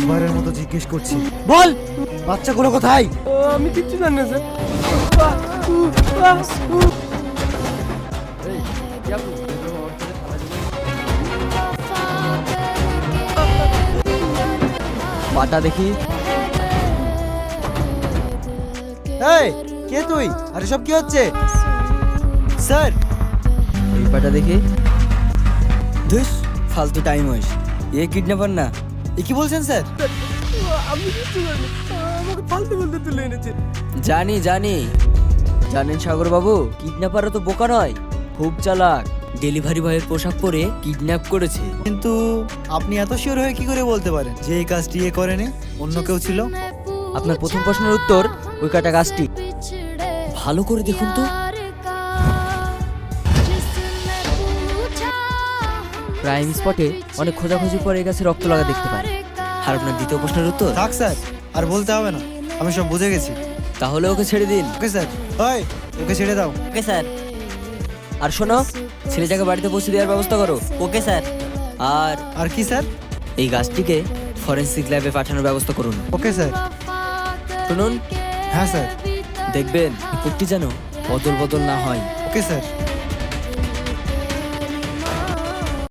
শেষবারের মতো জিজ্ঞেস করছি, বল বাচ্চাগুলো কোথায়? আমি কিচ্ছু জানি না স্যার। পাটা দেখি। এই কে তুই? আর এসব কি হচ্ছে? স্যার এই পাটা দেখি। ধুস, ফালতু টাইম ওয়েস্ট। এ কিডন্যাপার না। এ কি বলছেন স্যার? আমি কিচ্ছু জানি না। আমাকে ফালতু বলতে তুলে এনেছে। জানি জানি জানেন সাগর বাবু, কিডন্যাপারও তো বোকা নয়, খুব চালাক। ডেলিভারি বয়ের পোশাক পরে কিডন্যাপ করেছে। কিন্তু আপনি এত শিওর হয়ে কি করে বলতে পারেন যে এই কাজটি এ করেনি, অন্য কেউ ছিল? আপনার প্রথম প্রশ্নের উত্তর ওই কাটা গাছটি। ভালো করে দেখুন তো। ক্রাইম স্পটে অনেক খোঁজাখুঁজি পরে এই গাছে রক্ত লাগা দেখতে পায়। আর আপনার দ্বিতীয় প্রশ্নের উত্তর? থাক স্যার, আর বলতে হবে না, আমি সব বুঝে গেছি। তাহলে ওকে ছেড়ে দিন। Okay sir. ওই ওকে ছেড়ে দাও। Okay sir. আর শোনো, ছেলেটাকে বাড়িতে পৌঁছে দেওয়ার ব্যবস্থা করো। Okay sir. আর আর কি স্যার? এই গাছটিকে ফরেনসিক ল্যাবে পাঠানোর ব্যবস্থা করুন। Okay sir. শুনুন, হ্যাঁ স্যার। দেখবেন রিপোর্টটি যেন বদল বদল না হয়। Okay sir.